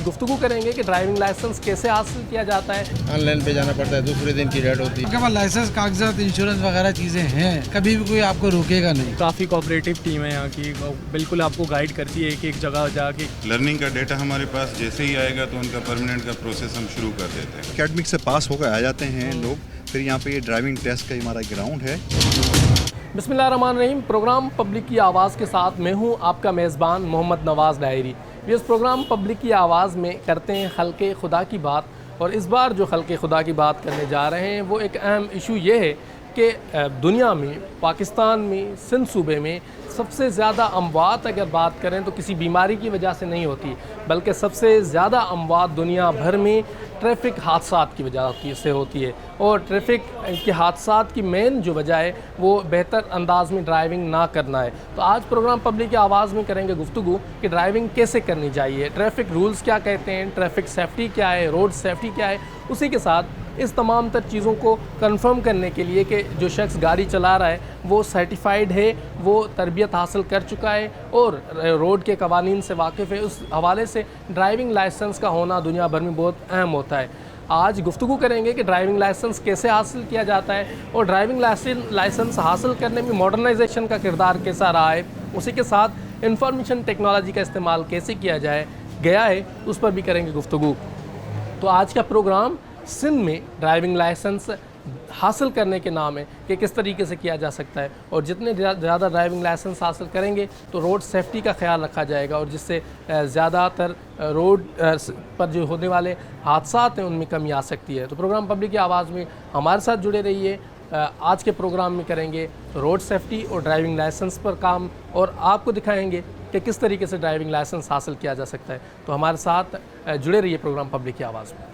गुफ्तगू करेंगे कि ड्राइविंग लाइसेंस कैसे हासिल किया जाता है। ऑनलाइन पे जाना पड़ता है, दूसरे दिन की डेट होती है। आपके पास लाइसेंस, कागजात, इंश्योरेंस वगैरह चीज़ें हैं, कभी भी कोई आपको रोकेगा नहीं। काफ़ी कोऑपरेटिव टीम है यहाँ की, बिल्कुल आपको गाइड करती है एक एक जगह जाके। लर्निंग का डेटा हमारे पास जैसे ही आएगा तो उनका परमानेंट का प्रोसेस हम शुरू कर देते हैं। एकेडमिक से पास होकर आ जाते हैं लोग, फिर यहाँ पे ये ड्राइविंग टेस्ट का हमारा ग्राउंड है। बिस्मिल्लाहिर्रहमानिर्रहीम। प्रोग्राम पब्लिक की आवाज़ के साथ मैं हूँ आपका मेज़बान मोहम्मद नवाज़ डायरी। इस प्रोग्राम पब्लिक की आवाज़ में करते हैं खल्क़े खुदा की बात, और इस बार जो खल्क़े खुदा की बात करने जा रहे हैं वो एक अहम इशू ये है कि दुनिया में, पाकिस्तान में, सिंध सूबे में सबसे ज़्यादा अमवात अगर बात करें तो किसी बीमारी की वजह से नहीं होती, बल्कि सबसे ज़्यादा अमवात दुनिया भर में ट्रैफिक हादसात की वजह से होती है। और ट्रैफिक के हादसात की मेन जो वजह है वो बेहतर अंदाज में ड्राइविंग ना करना है। तो आज प्रोग्राम पब्लिक की आवाज़ में करेंगे गुफ्तगू कि ड्राइविंग कैसे करनी चाहिए, ट्रैफिक रूल्स क्या कहते हैं, ट्रैफिक सेफ्टी क्या है, रोड सेफ्टी क्या है। उसी के साथ इस तमाम तर चीज़ों को कंफर्म करने के लिए कि जो शख्स गाड़ी चला रहा है वो सर्टिफाइड है, वो तरबियत हासिल कर चुका है और रोड के कवानीन से वाकिफ़ है, उस हवाले से ड्राइविंग लाइसेंस का होना दुनिया भर में बहुत अहम होता है। आज गुफ्तगू करेंगे कि ड्राइविंग लाइसेंस कैसे हासिल किया जाता है और ड्राइविंग लाइसेंस हासिल करने में मॉडर्नाइजेशन का किरदार कैसा रहा है। उसी के साथ इंफॉर्मेशन टेक्नोलॉजी का इस्तेमाल कैसे किया गया है उस पर भी करेंगे गुफ्तगू। तो आज का प्रोग्राम सिंध में ड्राइविंग लाइसेंस हासिल करने के नाम है कि किस तरीके से किया जा सकता है, और जितने ज़्यादा ड्राइविंग लाइसेंस हासिल करेंगे तो रोड सेफ्टी का ख्याल रखा जाएगा और जिससे ज़्यादातर रोड पर जो होने वाले हादसात हैं उनमें कमी आ सकती है। तो प्रोग्राम पब्लिक की आवाज़ में हमारे साथ जुड़े रहिए। आज के प्रोग्राम में करेंगे रोड सेफ्टी और ड्राइविंग लाइसेंस पर काम, और आपको दिखाएंगे कि किस तरीके से ड्राइविंग लाइसेंस हासिल किया जा सकता है। तो हमारे साथ जुड़े रहिए प्रोग्राम पब्लिक की आवाज़ में।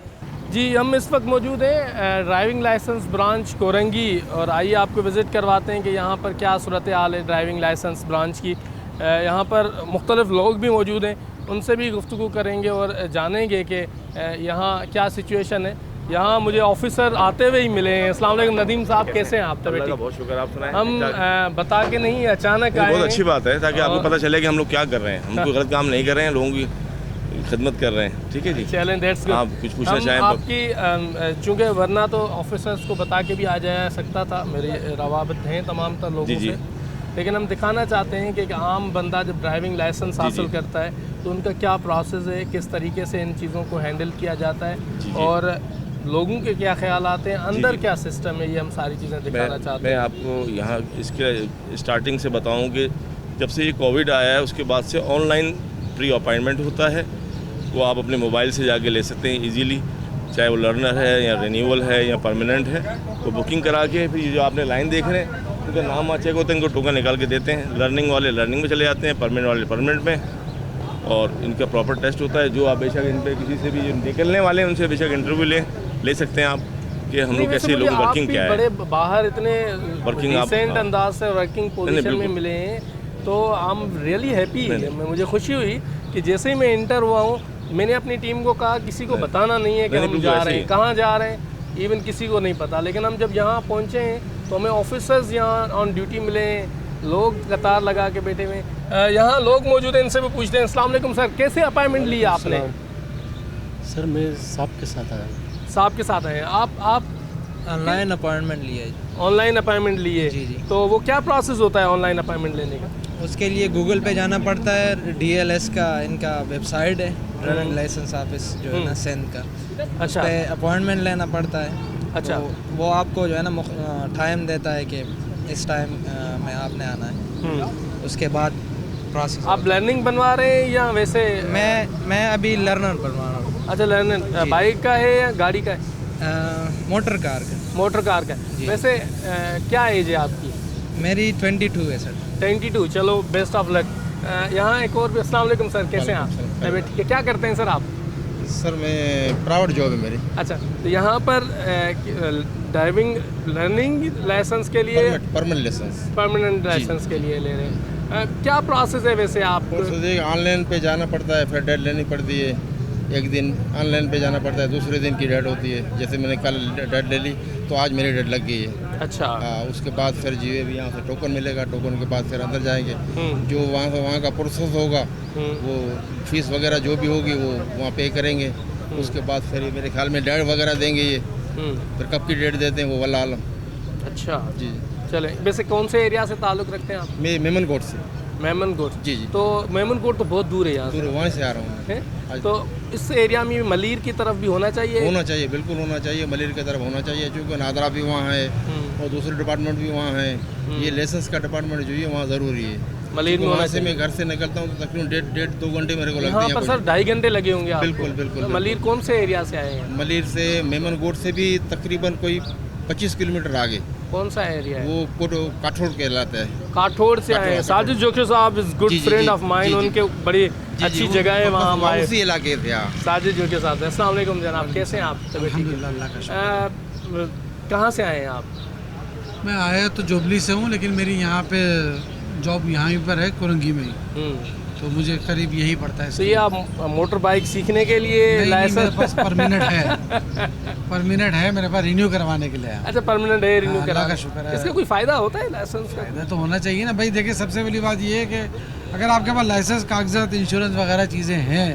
जी, हम इस वक्त मौजूद हैं ड्राइविंग लाइसेंस ब्रांच कोरंगी, और आइए आपको विज़िट करवाते हैं कि यहाँ पर क्या सूरत हाल है ड्राइविंग लाइसेंस ब्रांच की। यहाँ पर मुख्तलिफ़ लोग भी मौजूद हैं, उनसे भी गुफ्तगू करेंगे और जानेंगे कि यहाँ क्या सिचुएशन है। यहाँ मुझे ऑफिसर आते हुए ही मिले हैं। अस्सलाम वालेकुम नदीम साहब, कैसे हैं आप? तबीयत बहुत शुक्र, आप सुनाएं। हम बता के नहीं, अचानक आए। बहुत अच्छी बात है, ताकि आपको पता चले कि हम लोग क्या कर रहे हैं। हम कोई गलत काम नहीं कर रहे हैं, लोगों की खिदमत कर रहे हैं। ठीक है जी, चैलेंज दैट्स गुड। आप कुछ पूछना चाहें आपकी चूँकि वरना तो ऑफिसर्स को बता के भी आ जा सकता था, मेरी रवाबत हैं तमाम तर लोगों से, लेकिन हम दिखाना चाहते हैं कि एक आम बंदा जब ड्राइविंग लाइसेंस हासिल करता है तो उनका क्या प्रोसेस है, किस तरीके से इन चीज़ों को हैंडल किया जाता है और लोगों के क्या ख्याल आते हैं, अंदर क्या सिस्टम है, ये हम सारी चीज़ें दिखाना चाहते हैं। मैं आपको यहाँ इसके स्टार्टिंग से बताऊँ कि जब से ये कोविड आया है उसके बाद से ऑनलाइन प्री अपॉइंटमेंट होता है, वो आप अपने मोबाइल से जाके ले सकते हैं इजीली, चाहे वो लर्नर है या रिन्यूअल है या परमानेंट है। तो बुकिंग करा के फिर जो आपने लाइन देख रहे हैं उनका नाम चेक होता है, इनको टोकन निकाल के देते हैं। लर्निंग वाले लर्निंग में चले जाते हैं, परमानेंट वाले परमानेंट में, और इनका प्रॉपर टेस्ट होता है। जो आप बेशक इन पर किसी से भी जो निकलने वाले हैं उनसे बेशक इंटरव्यू ले सकते हैं आप कि हम लोग कैसे लोग वर्किंग क्या है। बड़े बाहर इतने वर्किंग डिसेंट अंदाज से वर्किंग पोजीशन में मिले हैं, तो आई एम रियली हैप्पी। मुझे खुशी हुई कि जैसे ही मैं इंटर हुआ हूँ मैंने अपनी टीम को कहा किसी को बताना नहीं है कि हम जा रहे हैं, कहाँ जा रहे हैं, इवन किसी को नहीं पता। लेकिन हम जब यहाँ पहुँचे हैं तो हमें ऑफिसर्स यहाँ ऑन ड्यूटी मिले हैं, लोग कतार लगा के बैठे हुए हैं। यहाँ लोग मौजूद हैं, इनसे भी पूछते हैं। अस्सलाम वालेकुम सर, कैसे अपॉइंटमेंट लिया आपने? सर मैं साहब के साथ आया। साहब के साथ आए आप ऑनलाइन अपॉइंटमेंट लिए। ऑनलाइन अपॉइंटमेंट लिए? जी। तो वो क्या प्रोसेस होता है ऑनलाइन अपॉइंटमेंट लेने का? उसके लिए गूगल पे जाना पड़ता है, DLS का इनका वेबसाइट है, ड्राइविंग लाइसेंस ऑफिस जो है ना सिंध का। अच्छा, पे अपॉइंटमेंट लेना पड़ता है। अच्छा, तो वो आपको जो है ना टाइम देता है कि इस टाइम में आपने आना है। उसके बाद प्रोसेस। आप लर्निंग बनवा रहे हैं या वैसे? मैं अभी लर्नर बनवा रहा हूँ। अच्छा, लर्नर बाइक का है या गाड़ी का है? मोटर कार का। मोटर कार का। वैसे क्या एज है आपकी? मेरी 22 है सर। 22, चलो बेस्ट ऑफ लक। यहाँ एक और भी। अस्सलाम वालेकुम सर, कैसे हैं आप? ठीक है, क्या करते हैं सर आप? सर मैं प्राइवेट जॉब है मेरी। अच्छा, तो यहाँ पर ड्राइविंग लर्निंग लाइसेंस के लिए परमानेंट लाइसेंस के लिए ले रहे हैं। क्या प्रोसेस है वैसे? आप ऑनलाइन पे जाना पड़ता है, फिर डेट लेनी पड़ती है, एक दिन ऑनलाइन पे जाना पड़ता है, दूसरे दिन की डेट होती है। जैसे मैंने कल डेट ले ली तो आज मेरी डेट लग गई है। अच्छा। उसके बाद फिर जीवे भी यहाँ से टोकन मिलेगा, टोकन के बाद फिर अंदर जाएंगे। जो वहाँ का प्रोसेस होगा वो फीस वगैरह जो भी होगी वो वहाँ पे करेंगे। उसके बाद फिर मेरे ख्याल में डेट वगैरह देंगे ये, फिर कब की डेट देते हैं वो वल्लाह आलम। अच्छा जी। चले, वैसे कौन से एरिया से ताल्लुक़ रखते हैं आप? मैं मेमन कोट से। मेमन कोट? जी जी। तो मेमन कोट तो बहुत दूर है यहाँ दूर, वहाँ से आ रहा हूँ से। तो इस एरिया में मलीर की तरफ भी होना चाहिए? होना चाहिए, बिल्कुल होना चाहिए, मलीर की तरफ होना चाहिए, क्योंकि नादरा भी वहाँ है और दूसरे डिपार्टमेंट भी वहाँ है। ये लाइसेंस का डिपार्टमेंट जो है वहाँ ज़रूरी है मलीर में होना से। मैं घर से निकलता हूँ तो तकरीबन 1.5-2 घंटे मेरे को लगते यहाँ हैं। पर सर 2.5 घंटे लगे होंगे आपको? बिल्कुल बिल्कुल। तो मलीर कौन से एरिया से आए हैं? मलीर से मेमन कोट से भी तकरीबन कोई 25 किलोमीटर आगे। कौन सा एरिया है वो काठोड़ कहलाता है। काठोड़ से आए हैं। साजिद जोशी साहब is good friend of mine, उनके बड़ी अच्छी जगह है वहाँ हमारे उसी इलाके थे। साजिद जोशी साहब, अस्सलाम वालेकुम जनाब, कैसे हैं आप? तबीयत ठीक है? कहाँ से आए हैं आप? मैं आया तो जोबली से हूँ, लेकिन मेरी यहाँ पे जॉब यहाँ पर है कोरंगी में ही, तो मुझे करीब यही पड़ता है। तो ये आप मोटर बाइक सीखने के लिए लाइसेंस? मेरे पास परमिनेंट है, परमिनेंट है मेरे पास, रिन्यू करवाने के लिए। अच्छा, परमानेंट है, रिन्यू अल्लाह का शुक्र है। इसका कोई फ़ायदा होता है लाइसेंस का? फायदा तो होना चाहिए ना भाई। देखिए, सबसे बड़ी बात ये है कि अगर आपके पास लाइसेंस, कागजात, इंश्योरेंस वगैरह चीज़ें हैं,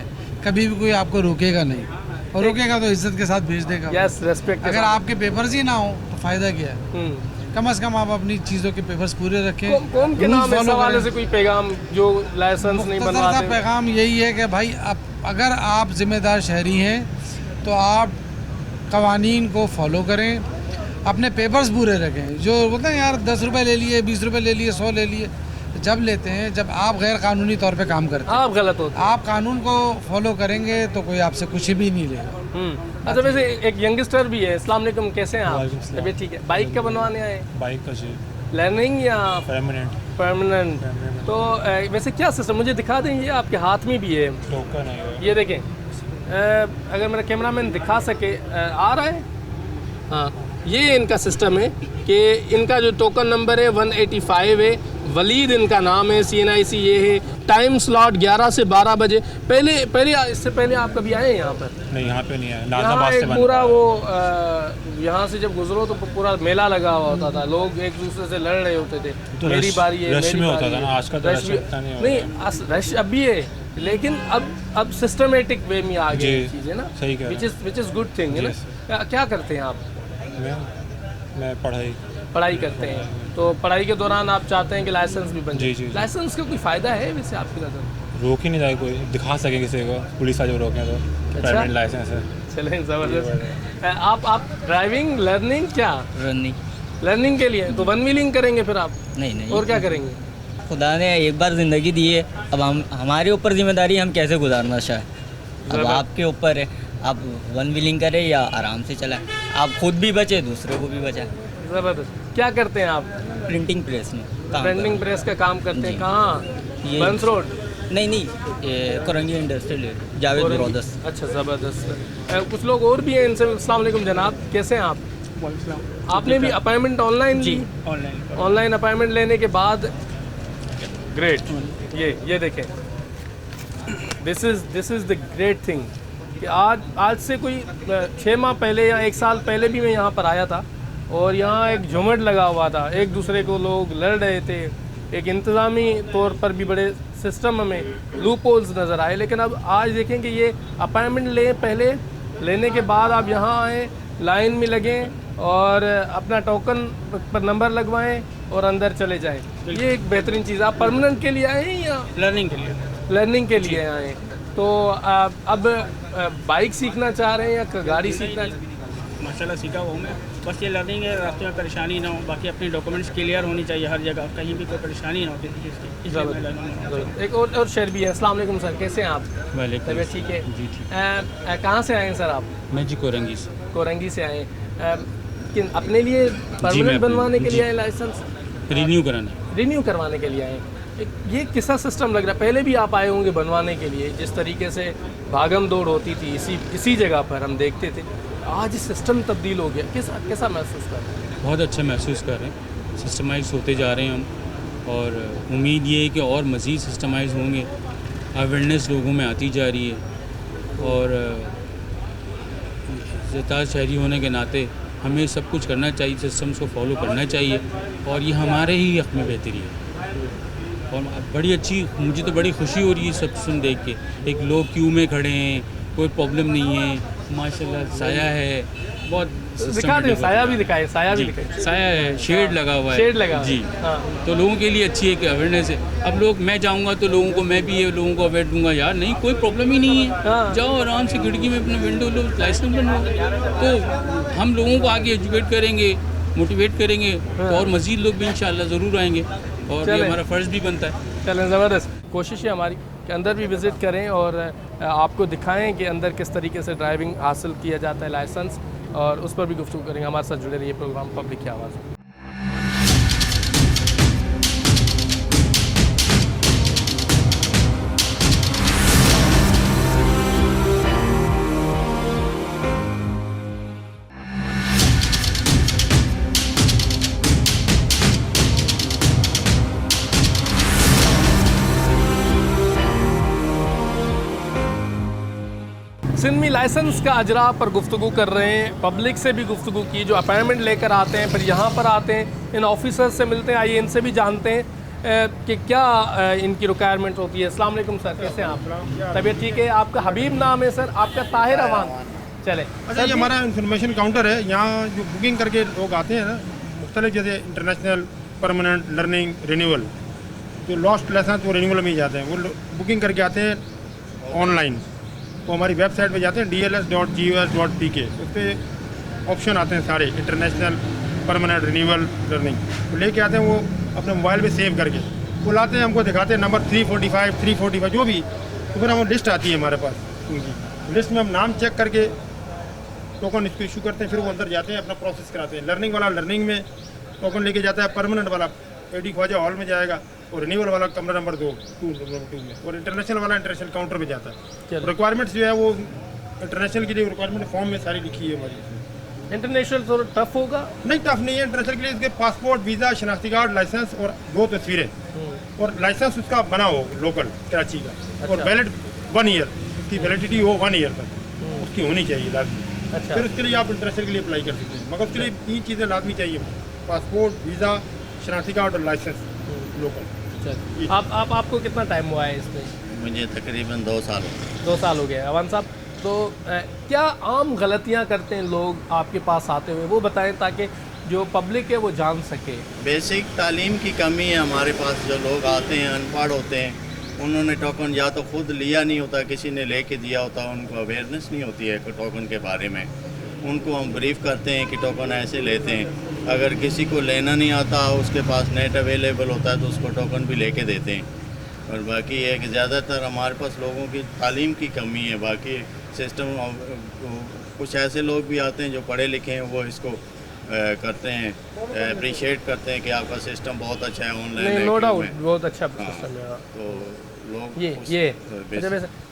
कभी भी कोई आपको रोकेगा नहीं, और रोकेगा तो इज्जत के साथ भेज देगा। Yes, respect. अगर आपके पेपर्स ही ना हो तो फ़ायदा क्या है? कम से कम आप अपनी चीज़ों के पेपर्स पूरे रखें। कौन के नाम इस हवाले से कोई पैगाम जो लाइसेंस नहीं बनवाते? पैगाम यही है कि भाई अगर आप जिम्मेदार शहरी हैं तो आप कवानीन को फॉलो करें, अपने पेपर्स पूरे रखें। जो बोलते हैं यार 10 रुपये ले लिए, 20 रुपये ले लिए, 100 ले लिए, जब लेते हैं जब आप गैर कानूनी तौर पे काम करते हैं, आप गलत होते हैं। आप कानून को फॉलो करेंगे तो कोई आपसे कुछ भी नहीं लेगा। अच्छा, वैसे एक यंगस्टर भी है। अस्सलाम वालेकुम, कैसे हैं आप? तबीयत ठीक है? बाइक का बनवाने आए? बाइक का लर्निंग या परमानेंट? तो वैसे क्या सिस्टम, मुझे दिखा दें? ये आपके हाथ में भी है टोकन है ये देखें। अगर मेरा कैमरामैन दिखा सके, आ रहा है? हाँ, ये इनका सिस्टम है कि इनका जो टोकन नंबर है 185 है, वलीद इनका नाम है, CNIC ये है। टाइम स्लॉट 11 से 12 बजे। पहले इससे पहले आप कभी आए हैं यहाँ पर? नहीं, यहाँ पे नहीं है। यहाँ एक पूरा वो यहाँ से जब गुजरो तो पूरा मेला लगा हुआ होता था, लोग एक दूसरे से लड़ रहे होते थे। तो मेरी बारी है, रश मेरी में बारी होता था ना, है। आजकल तो रश इतना नहीं होता। नहीं, रश अब भी है, लेकिन अब सिस्टमेटिक वे में आ गई चीज़ें ना, सही कह रहे हैं। विच इज़ गुड थिंग है ना। क्या करते हैं आप? मैं पढ़ाई करते हैं। तो पढ़ाई के दौरान आप चाहते हैं कि लाइसेंस भी बन जाए? जी। लाइसेंस का कोई फ़ायदा है वैसे आपकी नज़र? रोक ही नहीं जाए कोई, दिखा सके किसी को, पुलिस आ जब रोकें तो परमानेंट लाइसेंस है। चलें, ज़बरदस्त। आप ड्राइविंग लर्निंग क्या लर्निंग के लिए तो 1 व्हीलिंग करेंगे फिर आप? नहीं और क्या करेंगे? खुदा ने एक बार ज़िंदगी दी है, अब हमारे ऊपर जिम्मेदारी, हम कैसे गुजारना चाहें। अब आपके ऊपर है, आप 1 व्हीलिंग करें या आराम से चलाएं, आप खुद भी बचे, दूसरे को भी बचाएं। ज़बरदस्त। क्या करते हैं आप? प्रिंटिंग प्रेस में प्रिंटिंग प्रेस का काम करते हैं। कहाँ? बंस रोड? नहीं, कोरंगी इंडस्ट्रियल, जावेद ब्रदर्स। अच्छा, ज़बरदस्त। कुछ लोग और भी हैं इनसे। अस्सलाम वालेकुम जनाब, कैसे हैं आप? आपने भी अपॉइंटमेंट ऑनलाइन ली? ऑनलाइन अपॉइंटमेंट लेने के बाद ग्रेट। ये देखें, this is the great thing कि आज से कोई 6 माह पहले या 1 साल पहले भी मैं यहाँ पर आया था और यहाँ एक झुमट लगा हुआ था, एक दूसरे को लोग लड़ रहे थे, एक इंतज़ामी तौर पर भी बड़े सिस्टम में लूप होल्स नज़र आए। लेकिन अब आज देखें कि ये अपॉइंटमेंट पहले लेने के बाद आप यहाँ आएँ, लाइन में लगें और अपना टोकन पर नंबर लगवाएं और अंदर चले जाएं। ये एक बेहतरीन चीज़। आप परमानेंट के लिए आए हैं या लर्निंग के लिए आए हैं? तो अब बाइक सीखना चाह रहे हैं या गाड़ी सीखना? माशाल्लाह सीखा हुआ हूँ मैं, बस ये लर्निंग है, रास्ते में परेशानी ना हो, बाकी अपनी डॉक्यूमेंट्स क्लियर होनी चाहिए हर जगह, कहीं भी कोई परेशानी ना हो किसी चीज़ की, इसलिए मैं लर्निंग। एक और शेर भी है। अस्सलाम वालेकुम सर, कैसे हैं आप? तबीयत ठीक है? जी ठीक। कहाँ से आए हैं सर आप? मैं जी कोरंगी से। कोरंगी से आए हैं। किन अपने लिए परमानेंट बनवाने के लिए आए? लाइसेंस रिन्यू करवाने के लिए आए? ये किसा सिस्टम लग रहा है? पहले भी आप आए होंगे बनवाने के लिए, जिस तरीके से भागम दौड़ होती थी इसी जगह पर हम देखते थे, आज सिस्टम तब्दील हो गया। कैसा महसूस कर रहे हैं? बहुत अच्छा महसूस कर रहे हैं, सिस्टमाइज होते जा रहे हैं हम, और उम्मीद ये है कि और मज़ीद सिस्टमाइज होंगे, अवेयरनेस लोगों में आती जा रही है, और ज़िम्मेदार शहरी होने के नाते हमें सब कुछ करना चाहिए, सिस्टम्स को फॉलो करना चाहिए और ये हमारे ही हक़ में बेहतरी है। और बड़ी अच्छी, मुझे तो बड़ी खुशी हो रही है सब सुन देख के। एक लोग क्यू में खड़े हैं, कोई प्रॉब्लम नहीं है, माशाल्लाह साया है, बहुत दिखा दें, साया भी दिखाए, साया भी दिखाए, साया है, शेड लगा हुआ है, शेड लगा जी। हाँ। तो लोगों के लिए अच्छी एक अवेयरनेस है। अब लोग, मैं जाऊंगा तो लोगों को, मैं भी ये लोगों को अवेयर दूंगा, यार नहीं कोई प्रॉब्लम ही नहीं है, हाँ। जाओ आराम से खिड़की में अपना विंडो लो, लाइसेंस बनवाओ। तो हम लोगों को आगे एजुकेट करेंगे, मोटिवेट करेंगे, तो और मज़ीद लोग भी इंशाल्लाह ज़रूर आएंगे और ये हमारा फ़र्ज़ भी बनता है। चलें, ज़बरदस्त कोशिश है हमारी कि अंदर भी विज़िट करें और आपको दिखाएं कि अंदर किस तरीके से ड्राइविंग हासिल किया जाता है, लाइसेंस, और उस पर भी गुफ्तगू करेंगे। हमारे साथ जुड़े रहिए प्रोग्राम पब्लिक की आवाज़ में। सिंध में लाइसेंस का अजरा पर गुफ्तगू कर रहे हैं, पब्लिक से भी गुफ्तगू की जो अपॉइंटमेंट लेकर आते हैं, फिर यहाँ पर आते हैं, इन ऑफिसर्स से मिलते हैं। आइए इनसे भी जानते हैं कि क्या इनकी रिक्वायरमेंट होती है। अस्सलाम वालेकुम सर, कैसे हैं आप? तबीयत ठीक है? आपका हबीब नाम है सर, आपका ताहिर अवान। चले, अच्छा, ये हमारा इंफॉर्मेशन काउंटर है। यहाँ जो बुकिंग करके लोग आते हैं ना, मुख्तलिफ जैसे इंटरनेशनल, परमानेंट, लर्निंग, रिन्यूअल, जो लॉस्ट लाइसेंस वो रिन्यूअल में ही जाते हैं, वो बुकिंग करके आते हैं ऑनलाइन। तो हमारी वेबसाइट पे जाते हैं dls.gos.pk, उस पर ऑप्शन आते हैं सारे, इंटरनेशनल, परमानेंट, रिन्यूअल, लर्निंग, तो लेके आते हैं वो अपने मोबाइल पे सेव करके, वो लाते हैं, हमको दिखाते हैं नंबर 345 जो भी, तो फिर हम लिस्ट आती है हमारे पास उनकी, लिस्ट में हम नाम चेक करके टोकन इसको इशू करते हैं, फिर वो अंदर जाते हैं, अपना प्रोसेस कराते हैं। लर्निंग वाला लर्निंग में टोकन लेके जाता है, परमानेंट वाला एडी ख्वाजा हॉल में जाएगा, और रिन्यूअल वाला कमरा नंबर 2 में, और इंटरनेशनल वाला इंटरनेशनल काउंटर पे जाता है। रिक्वायरमेंट्स जो है वो इंटरनेशनल के लिए रिक्वायरमेंट फॉर्म में सारी लिखी है हमारी। इंटरनेशनल थोड़ा टफ होगा? नहीं, टफ नहीं है। इंटरनेशनल के लिए इसके पासपोर्ट, वीज़ा, शनाख्ती कार्ड, लाइसेंस और 2 तस्वीरें, और लाइसेंस उसका बना हो लोकल कराची का, और वैलिड 1 ईयर, उसकी वैलिडिटी हो 1 ईयर तक उसकी होनी चाहिए लाजमी। फिर उसके लिए आप इंटरनेशनल के लिए अप्लाई कर सकते हैं, मगर उसके लिए 3 चीज़ें लाजमी चाहिए: पासपोर्ट, वीज़ा, शनाख्ती कार्ड और लाइसेंस लोकल। आपको कितना टाइम हुआ है इसमें? मुझे तकरीबन 2 साल 2 साल हो गए। अवान साहब, तो क्या आम गलतियां करते हैं लोग आपके पास आते हुए, वो बताएं ताकि जो पब्लिक है वो जान सके। बेसिक तालीम की कमी है हमारे पास। जो लोग आते हैं अनपढ़ होते हैं, उन्होंने टोकन या तो खुद लिया नहीं होता, किसी ने लेके दिया होता, उनको अवेयरनेस नहीं होती है टोकन के बारे में। उनको हम ब्रीफ करते हैं कि टोकन ऐसे लेते हैं। अगर किसी को लेना नहीं आता, उसके पास नेट अवेलेबल होता है, तो उसको टोकन भी लेके देते हैं। और बाकी ये कि ज़्यादातर हमारे पास लोगों की तालीम की कमी है। बाकी सिस्टम, कुछ ऐसे लोग भी आते हैं जो पढ़े लिखे हैं, वो इसको करते हैं, अप्रिशिएट करते हैं कि आपका सिस्टम बहुत अच्छा है ऑनलाइन। नो डाउट, बहुत अच्छा सिस्टम है। तो लोग ये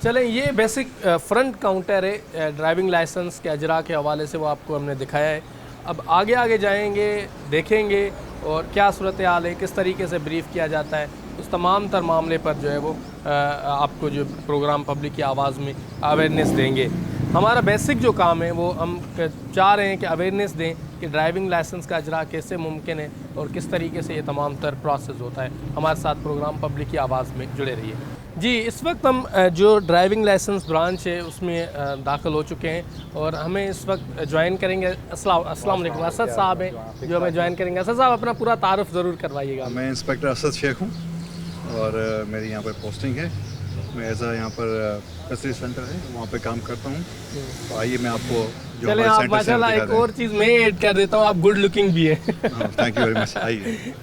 चलें, ये बेसिक फ्रंट काउंटर है ड्राइविंग लाइसेंस के अजरा के हवाले से, वो आपको हमने दिखाया है। अब आगे आगे जाएंगे, देखेंगे और क्या सूरत हाल है, किस तरीके से ब्रीफ किया जाता है, उस तमाम तर मामले पर जो है वो आपको जो प्रोग्राम पब्लिक की आवाज़ में अवेयरनेस देंगे। हमारा बेसिक जो काम है वो हम चाह रहे हैं कि अवेयरनेस दें कि ड्राइविंग लाइसेंस का अजरा कैसे मुमकिन है और किस तरीके से ये तमाम तर प्रोसेस होता है। हमारे साथ प्रोग्राम पब्लिक की आवाज़ में जुड़े रहिए। जी, इस वक्त हम जो ड्राइविंग लाइसेंस ब्रांच है उसमें दाखिल हो चुके हैं और हमें इस वक्त ज्वाइन करेंगे। अस्सलाम वालेकुम, असद साहब हैं जो हमें ज्वाइन करेंगे। असद साहब, अपना पूरा तारुफ ज़रूर करवाइएगा। मैं इंस्पेक्टर असद शेख हूँ और मेरी यहाँ पर पोस्टिंग है। मैं ऐसा यहाँ पर फैसिलिटी सेंटर है, वहाँ पे काम करता हूँ। तो आइए मैं आपको चले, आप माशाल्लाह एक और चीज़ मैं ऐड कर देता हूँ, आप गुड लुकिंग भी है। Thank you very much. आइए,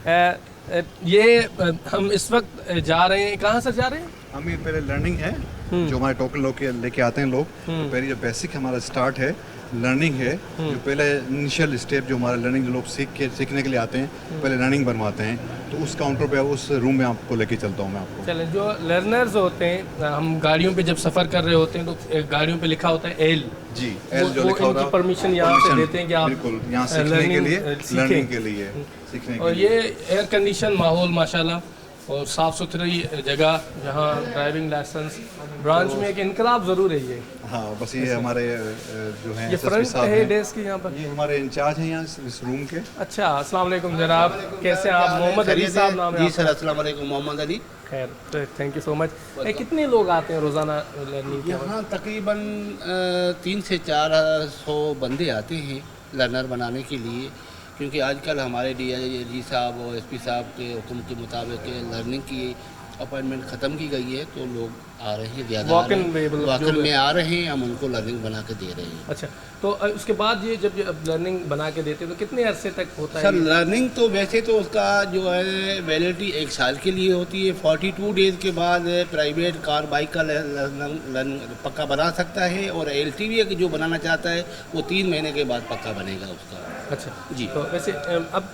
ये हम इस वक्त जा रहे हैं, कहाँ से जा रहे हैं? हम ये पहले लर्निंग है, जो हमारे टोकन लोग लेके आते हैं लोग। तो पहले जो बेसिक हमारा स्टार्ट है, लर्निंग है। जो पहले इनिशियल स्टेप जो हमारा लर्निंग, जो लोग सीखने के लिए आते हैं, पहले लर्निंग बनवाते हैं। तो उस काउंटर पे, उस रूम में आपको लेके चलता हूँ मैं आपको। चलें, जो लर्नर्स होते हैं, हम गाड़ियों पे जब सफ़र कर रहे होते हैं तो गाड़ियों पे लिखा होता है एल। जी, एल जो लिखा होता है, परमिशन यहाँ से देते हैं कि आप बिल्कुल यहाँ सीखने के लिए, लर्निंग के लिए, सीखने के लिए। और ये एयर कंडीशन माहौल माशाल्लाह और साफ़ सुथरी जगह जहाँ ड्राइविंग लाइसेंस ब्रांच में एक इनकलाब ज़रूर है ये। हाँ, बस ये हमारे जो हैं ये फ्रंट है डेस्क की यहाँ पर, ये हमारे इंचार्ज हैं यहाँ इस रूम के। अच्छा, अस्सलाम वालेकुम जनाब, कैसे हैं आप? मोहम्मद अली साहब नाम है? जी सर, अस्सलाम वालेकुम, मोहम्मद अली। खैर, थैंक यू सो मच। कितने लोग आते हैं रोज़ाना लर्निंग के? यहाँ तकरीबन 300 से 400 बंदे आते हैं लर्नर बनाने के लिए, क्योंकि आजकल हमारे DIG साहब और SP साहब के हुक्म के मुताबिक लर्निंग की अपॉइंटमेंट ख़त्म की गई है, तो लोग आ रहे हैं, ज़्यादा वॉक-इन में आ रहे हैं, हम उनको लर्निंग बना के दे रहे हैं। अच्छा, तो उसके बाद ये जब लर्निंग बना के देते हैं तो कितने अरसे तक होता है? सर लर्निंग तो वैसे तो उसका जो है वैलिडिटी 1 साल के लिए होती है। 42 डेज़ के बाद प्राइवेट कार बाइक का पक्का बना सकता है, और LTV जो बनाना चाहता है वो 3 महीने के बाद पक्का बनेगा उसका। अच्छा जी। तो वैसे अब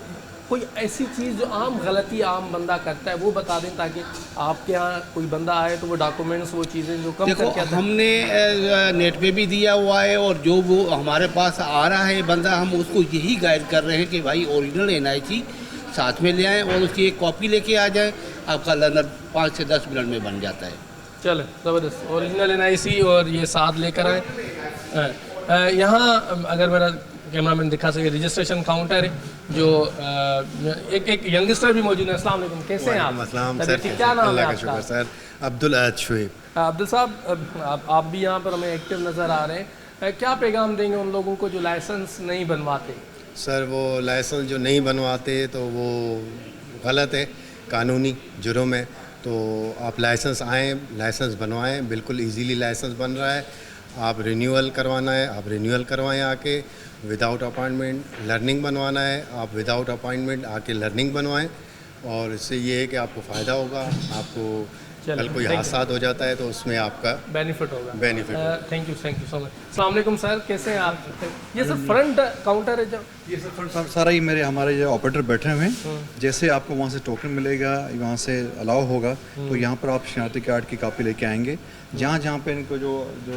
कोई ऐसी चीज़ जो आम गलती आम बंदा करता है वो बता दें, ताकि आपके यहाँ कोई बंदा आए तो वो डॉक्यूमेंट्स, वो चीज़ें जो कम देखो, करके आता है। हमने नेट पे भी दिया हुआ है, और जो वो हमारे पास आ रहा है बंदा, हम उसको यही गाइड कर रहे हैं कि भाई ओरिजिनल NIC साथ में ले आएँ और उसकी एक कॉपी लेके आ जाएँ, आपका लर्नर 5 से 10 मिनट में बन जाता है। चलो ज़बरदस्त, ओरिजिनल NIC और ये साथ लेकर आए। यहाँ अगर मेरा कैमरामैन दिखा सके, रजिस्ट्रेशन काउंटर है जो एक यंगस्टर भी मौजूद है। अस्सलाम वालेकुम, कैसे हैं आप? सर, क्या नाम है आपका? शुक्र सर, अब्दुल अहद शुएब। अब्दुल साहब, आप भी यहाँ पर हमें एक्टिव नज़र आ रहे हैं, क्या पैगाम देंगे उन लोगों को जो लाइसेंस नहीं बनवाते? सर, वो लाइसेंस जो नहीं बनवाते तो वो गलत है, कानूनी जुर्म है। तो आप लाइसेंस आएँ, लाइसेंस बनवाएँ, बिल्कुल इजीली लाइसेंस बन रहा है। आप रिन्यूअल करवाना है, आप रिन्यूअल करवाएं आके, विदाउट अपॉइंटमेंट लर्निंग बनवाना है, आप विदाउट अपॉइंटमेंट आके लर्निंग बनवाएं, और इससे ये है कि आपको फ़ायदा होगा। आपको कल कोई हादसा हो जाता है तो उसमें आपका बेनिफिट होगा। Thank you so much. अस्सलाम वालेकुम सर, कैसे हैं आप? ये सर फ्रंट काउंटर है जो, ये सर फ्रंट सारा ही हमारे जो ऑपरेटर बैठे हुए हैं, जैसे आपको वहाँ से टोकन मिलेगा, वहाँ से अलाउ होगा, तो यहाँ पर आप शनाख्ती कार्ड की कॉपी लेके आएंगे। जहाँ पे इनको जो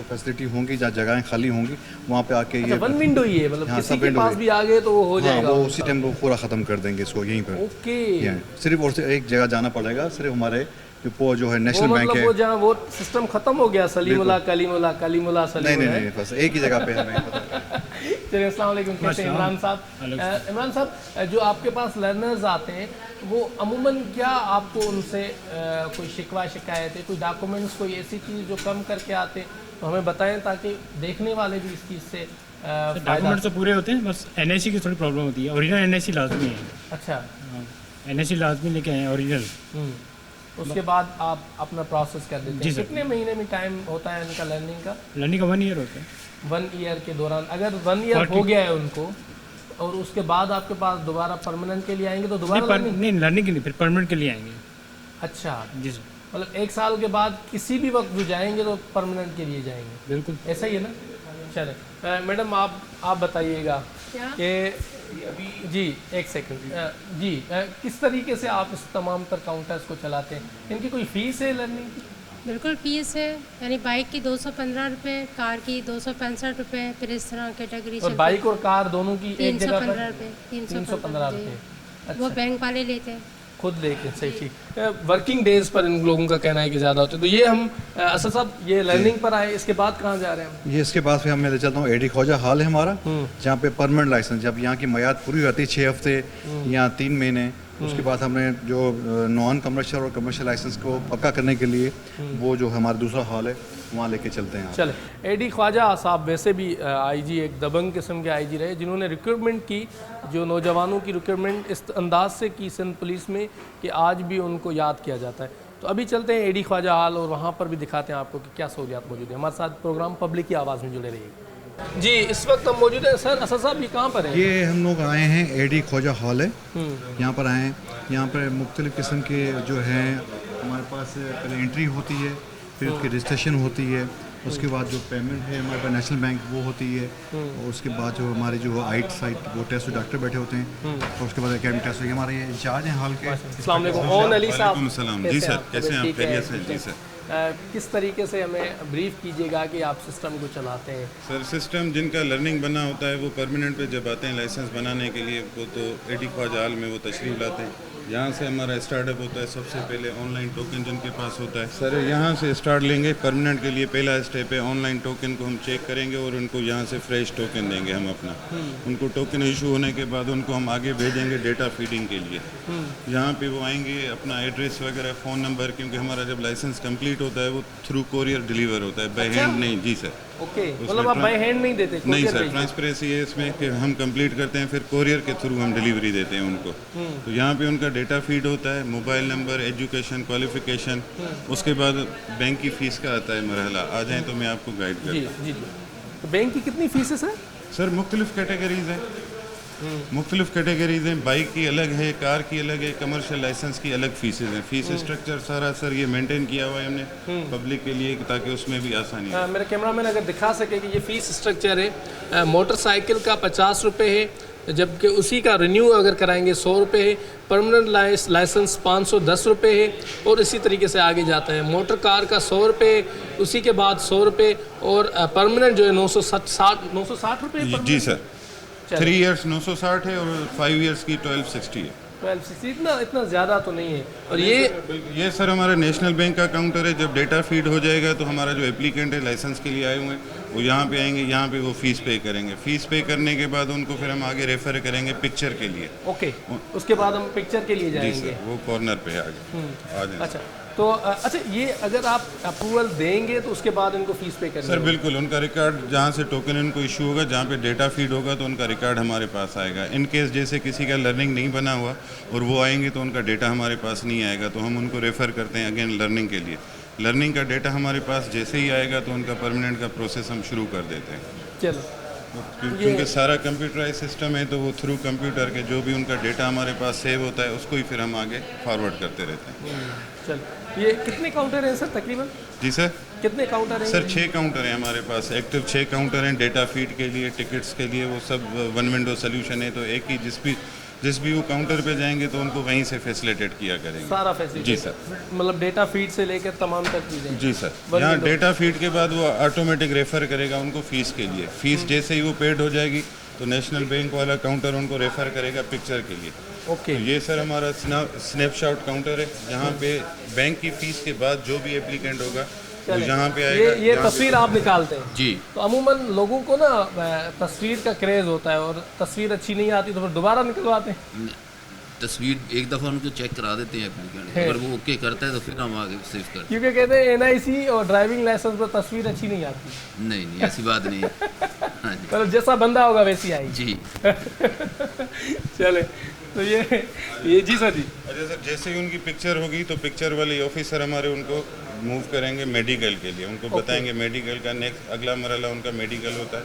फैसिलिटी होंगी, जहाँ जगहें खाली होंगी, वहाँ पे आके ये वन विंडो ही है, मतलब किसी के पास भी आ गए तो वो हो जाएगा। वो उसी टाइम वो पूरा ख़त्म कर देंगे इसको यहीं पर। ओके, सिर्फ और एक जगह जाना पड़ेगा, सिर्फ हमारे जो है नेशनल बैंक है, वो जहाँ वो सिस्टम खत्म हो गया, सलीमुल्लाह कलीमुल्लाह कलीमुल्लाह सलीमुल्लाह। नहीं, बस एक ही जगह पे हमें चलिए, अस्सलाम वालेकुम, कैसे हैं इमरान साहब? इमरान साहब, जो आपके पास लर्नर्स आते हैं वो अमूमन क्या आपको उनसे कोई शिकवा शिकायत है, कोई डॉक्यूमेंट्स, कोई ऐसी चीज़ जो कम करके आते हैं तो हमें बताएं, ताकि देखने वाले भी इस चीज़ से डॉक्यूमेंट्स तो पूरे होते हैं, बस NIC की थोड़ी प्रॉब्लम होती है। ओरिजिनल NIC लाजमी है। अच्छा, NIC लाजमी लेके आए ओरिजिनल। उसके बाद आप अपना प्रोसेस कर देते हैं। कितने महीने में टाइम होता है इनका लर्निंग का? लर्निंग का 1 ईयर होता है। 1 ईयर के दौरान अगर 1 ईयर हो गया है उनको, और उसके बाद आपके पास दोबारा परमानेंट के लिए आएंगे तो दोबारा नहीं, लर्निंग के लिए, फिर परमानेंट के लिए आएंगे। अच्छा जी सर, मतलब 1 साल के बाद किसी भी वक्त जो जाएंगे तो परमानेंट के लिए जाएंगे। बिल्कुल ऐसा ही है ना? चले मैडम, आप बताइएगा कि जी एक सेकंड जी, किस तरीके से आप इस तमाम तर काउंटर्स को चलाते हैं? इनकी कोई फ़ीस है लर्निंग की? बिल्कुल फीस है, यानी बाइक की 215 रुपये, कार की 265 रुपये, फिर इस तरह कैटेगरी। और बाइक और कार दोनों की एक जगह पर 315 रुपये। वो बैंक वाले लेते हैं खुद लेके। सही, ठीक। वर्किंग डेज पर इन लोगों का कहना है कि ज़्यादा होते हैं। तो ये हम असद साहब ये लर्निंग पर आए, इसके बाद कहाँ जा रहे हैं हम? ये इसके बाद फिर मैं ले चलता हूँ AD ख्वाजा हॉल है हमारा, जहाँ पे परमानेंट लाइसेंस, जब यहाँ की मियाद पूरी होती है 6 हफ्ते या 3 महीने, उसके बाद हमने जो नॉन कमर्शियल और कमर्शियल लाइसेंस को पक्का करने के लिए वो जो हमारा दूसरा हॉल है वहाँ लेके चलते हैं। चले, AD ख्वाजा साहब वैसे भी IG एक दबंग किस्म के IG रहे, जिन्होंने रिक्रूटमेंट की, जो नौजवानों की रिक्रूटमेंट इस अंदाज से की सिंध पुलिस में कि आज भी उनको याद किया जाता है। तो अभी चलते हैं AD ख्वाजा हॉल और वहाँ पर भी दिखाते हैं आपको कि क्या सहूलियात मौजूद है। हमारे साथ प्रोग्राम पब्लिक की आवाज़ में जुड़े रहिए। जी, इस वक्त हम मौजूद हैं। सर असद साहब, ये कहाँ पर है? ये हम लोग आए हैं AD ख्वाजा हॉल है, यहाँ पर आए हैं। यहाँ पर मुख्तलिफ़ किस्म के जो हैं हमारे पास पहले एंट्री होती है, फिर उसकी रजिस्ट्रेशन होती है, उसके बाद जो पेमेंट है हमारे पास नेशनल बैंक वो होती है, और उसके बाद जो हमारे जो आइट साइट वो टेस्ट डॉक्टर बैठे होते हैं, और उसके बाद एकेडमिक टेस्ट होगी। हमारे ये इंचार्ज हैं हॉल के। अस्सलाम वालेकुम, ओन अली साहब। जी सर, कैसे हैं आप? खैरियत से? जी सर। किस तरीके से हमें ब्रीफ कीजिएगा कि आप सिस्टम को चलाते हैं? सर, सिस्टम जिनका लर्निंग बना होता है वो परमानेंट पे जब आते हैं लाइसेंस बनाने के लिए, वो तो AD ख्वाजा हॉल में वो तशरीफ़ लाते हैं। यहाँ से हमारा स्टार्टअप होता है। सबसे पहले ऑनलाइन टोकन जिनके पास होता है सर, यहाँ से स्टार्ट लेंगे। परमानेंट के लिए पहला स्टेप है, ऑनलाइन टोकन को हम चेक करेंगे और उनको यहाँ से फ्रेश टोकन देंगे हम अपना। उनको टोकन इशू होने के बाद उनको हम आगे भेजेंगे डेटा फीडिंग के लिए। यहाँ पे वो आएंगे, अपना एड्रेस वगैरह, फ़ोन नंबर, क्योंकि हमारा जब लाइसेंस कंप्लीट होता है वो थ्रू कोरियर डिलीवर होता है, बाय हैंड नहीं। जी सर। ओके, मतलब आप बाय हैंड नहीं देते? नहीं सर, ट्रांसपेरेंसी है इसमें कि हम कंप्लीट करते हैं, फिर कोरियर के थ्रू हम डिलीवरी देते हैं उनको। तो यहाँ पे उनका डेटा फीड होता है, मोबाइल नंबर, एजुकेशन, क्वालिफिकेशन, उसके बाद बैंक की फ़ीस का आता है मरहला। आ जाएँ तो मैं आपको गाइड करता हूँ। जी। तो बैंक की कितनी फीस है सर? सर मुख्तलिफ कैटेगरीज हैं, मुख्तलिफ कैटेगरीज हैं। बाइक की अलग है, कार की अलग है, कमर्शियल लाइसेंस की अलग फीसेज हैं। फीस स्ट्रक्चर सारा सर ये मेंटेन किया हुआ है हमने पब्लिक के लिए, ताकि उसमें भी आसानी हो। मेरा कैमरामैन अगर दिखा सके कि ये फ़ीस स्ट्रक्चर है। मोटरसाइकिल का 50 रुपये है, जबकि उसी का रिन्यू अगर कराएंगे 100 रुपये है। परमानेंट लाइसेंस 510 रुपये है और इसी तरीके से आगे जाता है। मोटर कार का 100 रुपये, उसी के बाद 100 रुपये, और परमानेंट जो है 960 रुपये। जी सर, 3 इयर्स 960 है और 5 इयर्स की 1260 है। 1260 इतना ज़्यादा तो नहीं है। और ये सर हमारा नेशनल बैंक का काउंटर है। जब डेटा फीड हो जाएगा तो हमारा जो एप्लीकेंट है लाइसेंस के लिए आए हुए हैं, वो यहाँ पे आएंगे, यहाँ पे वो फीस पे करेंगे। फीस पे करने के बाद उनको फिर हम आगे रेफर करेंगे पिक्चर के लिए। ओके, उसके बाद हम पिक्चर के लिए जाएंगे। जी सर, वो कॉर्नर पे है आगे। आ जाए। अच्छा, तो अच्छा, ये अगर आप अप्रूवल देंगे तो उसके बाद इनको फीस पे करनी सर? बिल्कुल, उनका रिकॉर्ड जहाँ से टोकन इनको इशू होगा, जहाँ पे डेटा फीड होगा, तो उनका रिकॉर्ड हमारे पास आएगा। इन केस जैसे किसी का लर्निंग नहीं बना हुआ और वो आएंगे तो उनका डेटा हमारे पास नहीं आएगा, तो हम उनको रेफ़र करते हैं अगेन लर्निंग के लिए। लर्निंग का डेटा हमारे पास जैसे ही आएगा तो उनका परमानेंट का प्रोसेस हम शुरू कर देते हैं। चलो, क्योंकि सारा कंप्यूटराइज सिस्टम है, तो वो थ्रू कंप्यूटर के जो भी उनका डेटा हमारे पास सेव होता है उसको ही फिर हम आगे फॉरवर्ड करते रहते हैं। चलो, ये कितने काउंटर हैं सर तकरीबन? जी सर, कितने काउंटर हैं? सर 6 काउंटर हैं हमारे पास। एक्टिव 6 काउंटर हैं डेटा फीड के लिए, टिकट्स के लिए, वो सब वन विंडो सोल्यूशन है। तो एक ही जिस भी वो काउंटर पे जाएंगे तो उनको वहीं से फैसिलिटेट किया करेंगे सारा फैसिलिटी। जी सर, मतलब डेटा फीड से लेकर तमाम तक चीज़ें। जी सर, यहाँ डेटा फीड के बाद वो ऑटोमेटिक रेफ़र करेगा उनको फ़ीस के लिए। फ़ीस जैसे ही वो पेड हो जाएगी तो नेशनल बैंक वाला काउंटर उनको रेफ़र करेगा पिक्चर के लिए। ओके, तो ये सर हमारा स्नैपशॉट काउंटर है, जहाँ पे बैंक की फ़ीस के बाद जो भी एप्लीकेंट होगा तो यहाँ पे आएगा। ये तस्वीर आप निकालते हैं? जी। तो अमूमन लोगों को ना तस्वीर का क्रेज़ होता है, और तस्वीर अच्छी नहीं आती तो फिर दोबारा निकलवाते हैं। तस्वीर एक दफ़ा उनको चेक करा देते हैं एप्लीकेंट, अगर वो ओके करता है तो फिर हम आगे सेव करते हैं। क्योंकि कहते हैं NIC और ड्राइविंग लाइसेंस पर तस्वीर अच्छी नहीं आती। नहीं, ऐसी बात नहीं। हाँ जी, मतलब जैसा बंदा होगा वैसी आएगी। जी। चले, तो ये जी सर जी। अच्छा सर, जैसे ही उनकी पिक्चर होगी तो पिक्चर वाले ऑफिसर हमारे उनको मूव करेंगे मेडिकल के लिए। उनको बताएंगे मेडिकल का नेक्स्ट अगला मरहला उनका मेडिकल होता है।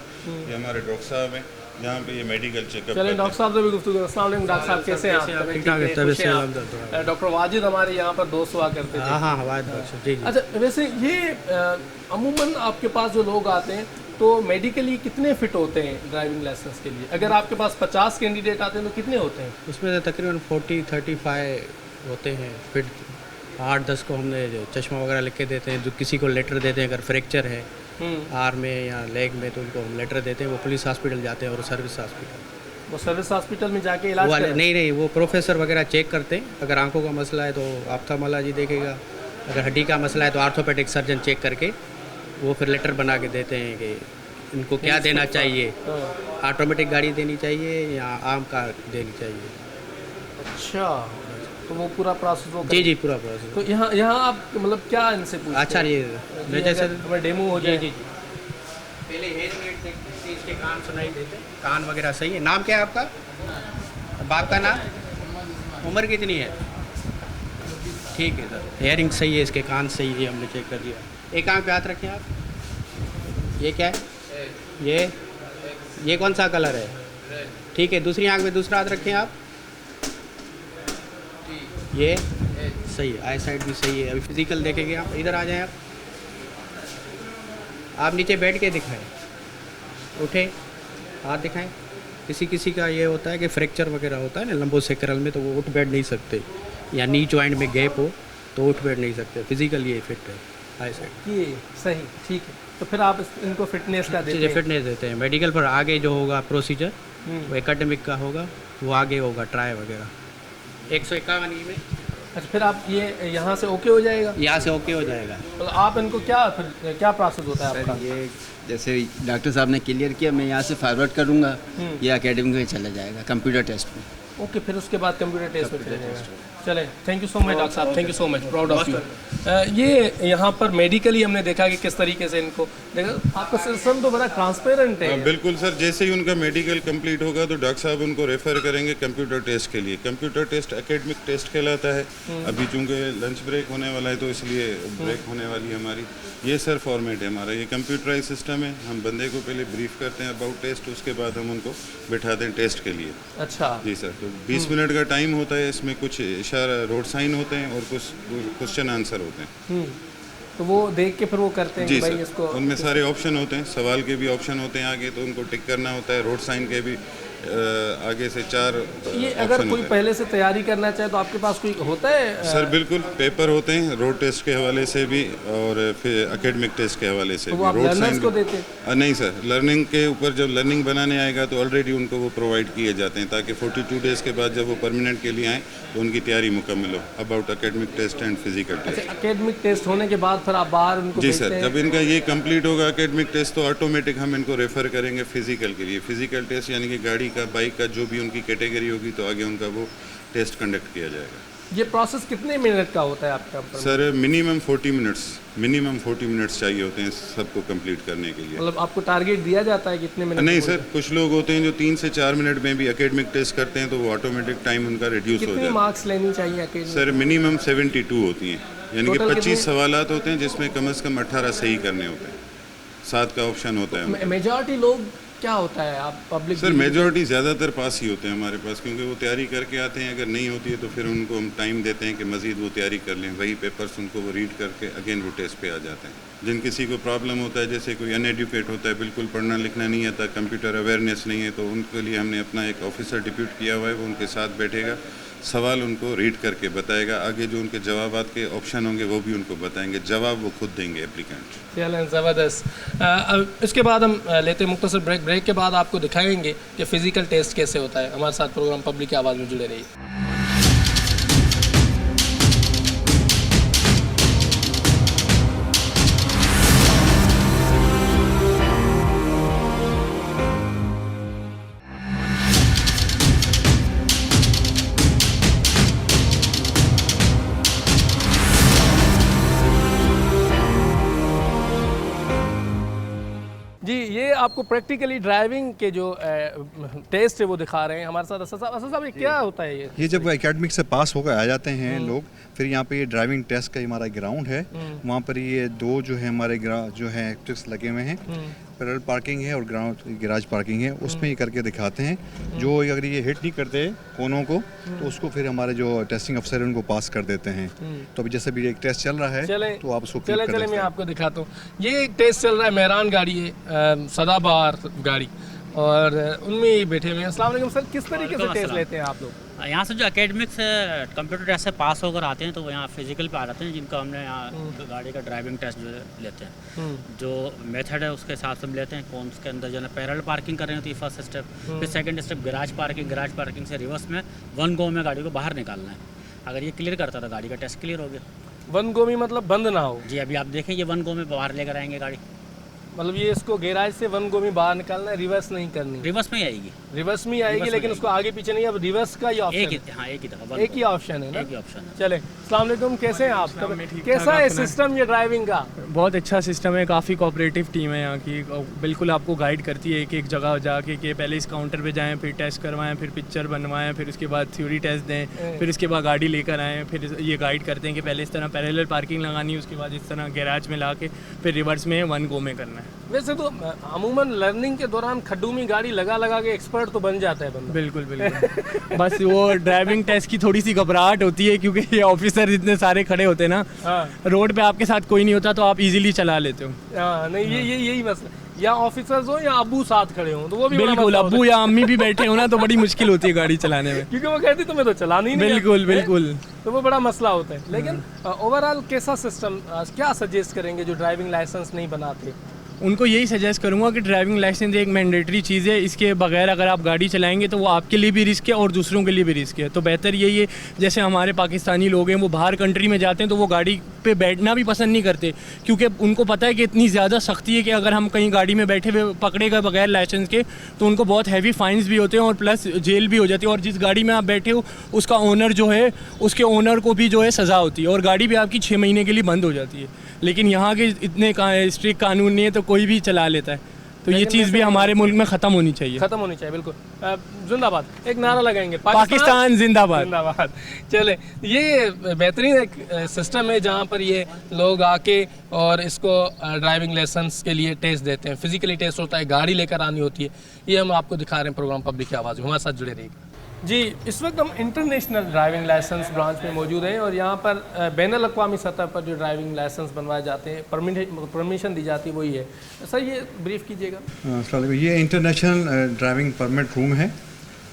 ये हमारे डॉक्टर साहब हैं, यहाँ पे ये मेडिकल चेकअप। चलें, डॉक्टर साहब से भी गुफ्तगू। अस्सलाम वालेकुम डॉक्टर साहब, कैसे हैं आप? डॉक्टर वाजिद हमारे यहाँ पर दोस्त हुआ करते थे। हाँ, अच्छा, वैसे ये अमूमन आपके पास जो लोग आते हैं तो मेडिकली कितने फिट होते हैं ड्राइविंग लाइसेंस के लिए? अगर आपके पास 50 कैंडिडेट आते हैं तो कितने होते हैं? उसमें तकरीबन 40-35 होते हैं फिट। 8-10 को हमने चश्मा वगैरह लिख के देते हैं। जो किसी को लेटर देते हैं, अगर फ्रैक्चर है आर्म में या लेग में तो उनको हम लेटर देते हैं। वो पुलिस हॉस्पिटल जाते हैं और सर्विस हॉस्पिटल। वो सर्विस हॉस्पिटल में जाके इलाज करें? नहीं, वो प्रोफेसर वगैरह चेक करते हैं। अगर आंखों का मसला है तो ऑप्थेल्मोलॉजी देखेगा, अगर हड्डी का मसला है तो आर्थोपेडिक सर्जन चेक करके वो फिर लेटर बना के देते हैं कि इनको क्या देना चाहिए, ऑटोमेटिक गाड़ी देनी चाहिए या आम कार देनी चाहिए। अच्छा, तो वो पूरा प्रोसेस वो जी, पूरा प्रोसेस। तो यहाँ आप मतलब क्या इनसे पूछते हैं? अच्छा, ये जैसे हमें डेमो हो जाए। जी। पहले हेयर रेट देखते हैं, इसके कान सुनाई देते हैं, कान वगैरह सही है। नाम क्या है आपका? बाप का नाम? उम्र कितनी है? ठीक है सर, हेयरिंग सही है, इसके कान सही है, हमने चेक कर दिया। एक आँख पे हाथ रखें आप। ये क्या है? ये कौन सा कलर है? ठीक है, दूसरी आँख पे दूसरा हाथ रखें आप। ये सही है, आई साइड भी सही है। अभी फिजिकल देखेंगे आप। इधर आ जाएं आप नीचे बैठ के दिखाएं, उठे हाथ दिखाएं। किसी का ये होता है कि फ्रैक्चर वगैरह होता है ना लंबोसेक्रल में, तो वो उठ बैठ नहीं सकते, या नी जॉइंट में गैप हो तो उठ बैठ नहीं सकते। फिजिकल ये फिट है, आई साइड ये सही, ठीक है। तो फिर आप इनको फिटनेस का देते हैं? फिटनेस देते हैं। मेडिकल पर आगे जो होगा प्रोसीजर वो एकेडमिक का होगा, वो आगे होगा ट्राई वगैरह। 151 में। अच्छा, फिर आप ये यहाँ से ओके हो जाएगा? यहाँ से ओके हो जाएगा। तो आप इनको फिर क्या प्रोसेस होता है आपका? ये जैसे डॉक्टर साहब ने क्लियर किया, मैं यहाँ से फॉरवर्ड करूँगा, ये एकेडमी में चला जाएगा कंप्यूटर टेस्ट में। ओके, फिर उसके बाद कंप्यूटर टेस्ट में चले जाएगा। चले, thank you so much doctor साहब, thank you so much, proud of you. ये यहाँ पर मेडिकली हमने देखा कि किस तरीके से इनको देखा, आपका सिस्टम तो बड़ा ट्रांसपेरेंट है। बिल्कुल सर, जैसे ही उनका मेडिकल कंप्लीट होगा तो डॉक्टर साहब उनको रेफर करेंगे कंप्यूटर टेस्ट के लिए। कंप्यूटर टेस्ट एकेडमिक टेस्ट कहलाता है। अभी चूँकि लंच ब्रेक होने वाला है तो इसलिए ब्रेक होने वाली है हमारी। ये सर फॉर्मेट है हमारा, ये कंप्यूटराइज सिस्टम है। हम बंदे को पहले ब्रीफ करते हैं अबाउट टेस्ट, उसके बाद हम उनको बिठाते हैं टेस्ट के लिए। अच्छा जी सर, तो 20 मिनट का टाइम होता है। इसमें कुछ इशारा रोड साइन होते हैं और कुछ क्वेश्चन आंसर होते हैं। तो वो देख के फिर वो करते हैं जी कि भाई सर, इसको, उनमें सारे ऑप्शन होते हैं, सवाल के भी ऑप्शन होते हैं आगे, तो उनको टिक करना होता है। रोड साइन के भी आगे से 4 ये अगर कोई पहले से तैयारी करना चाहे तो आपके पास कोई होता है? सर बिल्कुल, पेपर होते हैं रोड टेस्ट के हवाले से भी और फिर एकेडमिक टेस्ट के हवाले से तो भी। वो आप रोड लर्नर्स साइन को देते हैं? नहीं सर, लर्निंग के ऊपर जब लर्निंग बनाने आएगा तो ऑलरेडी उनको वो प्रोवाइड किए जाते हैं, ताकि 42 डेज के बाद जब वो परमानेंट के लिए आए तो उनकी तैयारी मुकम्मल हो about academic test and physical test. अच्छा, एकेडमिक टेस्ट होने के बाद फिर आप बाहर उनको जी भेजते सर, हैं? जब इनका ये कंप्लीट होगा एकेडमिक टेस्ट तो ऑटोमेटिक हम इनको रेफर करेंगे फिजिकल के लिए। फिजिकल टेस्ट यानी कि गाड़ी का, बाइक का जो भी उनकी कैटेगरी होगी तो आगे उनका वो टेस्ट कंडक्ट किया जाएगा। ये प्रोसेस कितने मिनट का होता है आपका? सर मिनिमम 40 मिनट्स चाहिए होते हैं सबको कंप्लीट करने के लिए। मतलब आपको टारगेट दिया जाता है कितने मिनट? नहीं सर, कुछ लोग होते हैं जो 3 से 4 मिनट में भी एकेडमिक टेस्ट करते हैं तो वो ऑटोमेटिक टाइम उनका रिड्यूस हो जाता है। कितनी मार्क्स लेनी चाहिए एकेडमिक? सर मिनिमम 72 होती हैं, यानी कि टोटल 25 सवालात होते हैं जिसमें कम से कम 18 सही करने होते हैं। 7 का ऑप्शन होता है। मेजॉरिटी लोग क्या होता है आप पब्लिक? सर मेजॉरिटी ज़्यादातर पास ही होते हैं हमारे पास, क्योंकि वो तैयारी करके आते हैं। अगर नहीं होती है तो फिर उनको हम टाइम देते हैं कि मज़ीद वो तैयारी कर लें, वही पेपर्स उनको वो रीड करके अगेन वो टेस्ट पे आ जाते हैं। जिन किसी को प्रॉब्लम होता है, जैसे कोई अनएडुकेट होता है, बिल्कुल पढ़ना लिखना नहीं आता, कंप्यूटर अवेयरनेस नहीं है, तो उनके लिए हमने अपना एक ऑफिसर डिप्यूट किया हुआ है। वो उनके साथ बैठेगा, सवाल उनको रीड करके बताएगा, आगे जो उनके जवाबात के ऑप्शन होंगे वो भी उनको बताएंगे, जवाब वो खुद देंगे एप्लीकेंट। चलें, ज़बरदस्त। इसके बाद हम लेते हैं मुख्तसर ब्रेक। ब्रेक के बाद आपको दिखाएंगे कि फ़िज़िकल टेस्ट कैसे होता है। हमारे साथ प्रोग्राम पब्लिक की आवाज़ में जुड़े रहिए। जी, ये आपको प्रैक्टिकली ड्राइविंग के जो टेस्ट है वो दिखा रहे हैं हमारे साथ असद साहब। ये क्या होता है? ये जब एकेडमिक से पास होकर आ जाते हैं लोग, फिर यहाँ पे ये ड्राइविंग टेस्ट का हमारा ग्राउंड है, वहाँ पर ये 2 जो है हमारे जो है एक्टिव्स लगे हुए हैं। पैरेलल पार्किंग है और ग्राउंड गैराज पार्किंग है, उसमें ये करके दिखाते हैं। जो अगर ये हिट नहीं करते कोनों को तो उसको फिर हमारे जो टेस्टिंग अफसर है उनको पास कर देते हैं। तो अभी जैसे भी एक टेस्ट चल रहा है तो आप उसको चले मैं आपको दिखाता हूँ। ये एक टेस्ट चल रहा है, मेहरान गाड़ी है, सदाबहार गाड़ी, और उनमें ही बैठे हुए हैं। अस्सलाम वालेकुम सर, किस तरीके से टेस्ट लेते हैं आप लोग? यहाँ से जो एकेडमिक से कंप्यूटर टेस्ट से पास होकर आते हैं तो वो यहाँ फिजिकल पे आ जाते हैं, जिनका हमने यहाँ गाड़ी का ड्राइविंग टेस्ट जो लेते हैं। जो मेथड है उसके हिसाब से हम लेते हैं। कौन उसके अंदर जो है पैरेलल पार्किंग कर रहे होती है फर्स्ट स्टेप, फिर सेकंड स्टेप गैराज पार्किंग से रिवर्स में 1 गो में गाड़ी को बाहर निकालना है। अगर ये क्लियर करता तो गाड़ी का टेस्ट क्लियर हो गया। 1 गो में मतलब बंद ना हो? जी, अभी आप देखें ये 1 गो में बाहर लेकर आएंगे गाड़ी। मतलब ये इसको गैराज से 1 गो में बाहर निकालना है, रिवर्स नहीं करनी? रिवर्स में ही आएगी। रिवर्स में ही आएगी, लेकिन उसको आगे पीछे नहीं। अब रिवर्स का ही ऑप्शन एक ही दफ़ा एक ही ऑप्शन है ना? एक ही ऑप्शन है। चले, अस्सलाम वालेकुम, कैसे हैं आप? कैसा है सिस्टम ये ड्राइविंग का? बहुत अच्छा सिस्टम है, काफ़ी कोऑपरेटिव टीम है यहाँ की। बिल्कुल आपको गाइड करती है एक जगह जाके कि पहले इस काउंटर पे जाएं, फिर टेस्ट करवाएं, फिर पिक्चर बनवाएं, फिर उसके बाद थ्योरी टेस्ट दें, फिर उसके बाद गाड़ी लेकर आएँ। फिर ये गाइड करते हैं कि पहले इस तरह पैरेलल पार्किंग लगानी है, उसके बाद इस तरह गैराज में ला के फिर रिवर्स में 1 गो में करना है। वैसे तो अमूमन लर्निंग के दौरान खड्डू में गाड़ी लगा के एक्सपर्ट तो बन जाता है बंदा। बिल्कुल बिल्कुल। बस वो ड्राइविंग टेस्ट की थोड़ी सी घबराहट होती है, क्योंकि ये ऑफिसर इतने सारे खड़े होते हैं ना। रोड पे आपके साथ कोई नहीं होता तो आप इजीली चला लेते हो। नहीं, यही मसला, या ऑफिसर्स हो या अबू साथ खड़े हो तो वो भी बिल्कुल, अबू या अम्मी भी बैठे हो ना तो बड़ी मुश्किल होती है गाड़ी चलाने में, क्योंकि वो कहती तुम्हें तो चलानी नहीं। बिल्कुल बिल्कुल, तो वो बड़ा मसला होता है। लेकिन ओवरऑल कैसा सिस्टम क्या सजेस्ट करेंगे जो ड्राइविंग लाइसेंस नहीं बनाते? उनको यही सजेस्ट करूँगा कि ड्राइविंग लाइसेंस एक मैंडेटरी चीज़ है, इसके बगैर अगर आप गाड़ी चलाएंगे तो वो आपके लिए भी रिस्क है और दूसरों के लिए भी रिस्क है। तो बेहतर यही है, जैसे हमारे पाकिस्तानी लोग हैं वो बाहर कंट्री में जाते हैं तो वो गाड़ी पे बैठना भी पसंद नहीं करते, क्योंकि उनको पता है कि इतनी ज़्यादा सख्ती है कि अगर हम कहीं गाड़ी में बैठे हुए पकड़े गए बगैर लाइसेंस के तो उनको बहुत हैवी फाइन्स भी होते हैं और प्लस जेल भी हो जाती है, और जिस गाड़ी में आप बैठे हो उसका ओनर जो है उसके ओनर को भी जो है सज़ा होती है और गाड़ी भी आपकी 6 महीने के लिए बंद हो जाती है। लेकिन यहाँ के इतने स्ट्रिक्ट कानून नहीं है तो कोई भी चला लेता है, तो ये चीज़ भी हमारे मुल्क में ख़त्म होनी चाहिए। ख़त्म होनी चाहिए, बिल्कुल। जिंदाबाद, एक नारा लगाएंगे, पाकिस्तान जिंदाबाद। जिंदाबाद। चले, ये बेहतरीन एक सिस्टम है जहाँ पर ये लोग आके और इसको ड्राइविंग लाइसेंस के लिए टेस्ट देते हैं, फिजिकली टेस्ट होता है, गाड़ी लेकर आनी होती है। ये हम आपको दिखा रहे हैं प्रोग्राम पब्लिक की आवाज़ में, हमारे साथ जुड़े रहिए। जी, इस वक्त हम इंटरनेशनल ड्राइविंग लाइसेंस ब्रांच में मौजूद हैं और यहाँ पर बैनुल अक़वामी सतह पर जो ड्राइविंग लाइसेंस बनवाए जाते हैं, परमिशन दी जाती है, वही है। सर ये ब्रीफ कीजिएगा। ये इंटरनेशनल ड्राइविंग परमिट रूम है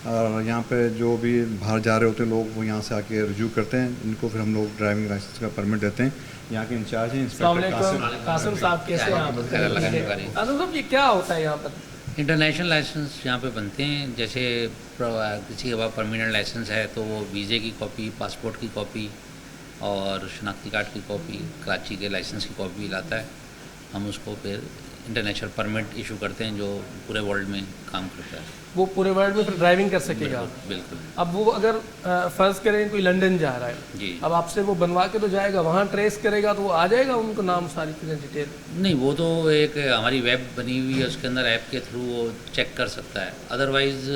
और यहाँ पे जो भी बाहर जा रहे होते हैं लोग वो यहाँ से आके रिव्यू करते हैं, इनको फिर हम लोग ड्राइविंग लाइसेंस का परमिट देते हैं। यहाँ के इंचार्ज हैं इंस्पेक्टर कासिम साहब। कैसे हैं आप? कासिम साहब, ये क्या होता है यहाँ पर? इंटरनेशनल लाइसेंस यहाँ पे बनते हैं। जैसे किसी के पास परमानेंट लाइसेंस है तो वो वीज़े की कॉपी, पासपोर्ट की कॉपी और शनाख्ती कार्ड की कॉपी, कराची के लाइसेंस की कॉपी लाता है, हम उसको फिर इंटरनेशनल परमिट इशू करते हैं जो पूरे वर्ल्ड में काम करता है। वो पूरे वर्ल्ड में फिर ड्राइविंग कर सकेगा? बिल्कुल। अब वो अगर फ़र्ज़ करें कोई लंदन जा रहा है जी, अब आपसे वो बनवा के तो जाएगा, वहाँ ट्रेस करेगा तो वो आ जाएगा उनको नाम सारी चीज़ें डिटेल? नहीं, वो तो एक हमारी वेब बनी हुई है, उसके अंदर ऐप के थ्रू वो चेक कर सकता है। अदरवाइज़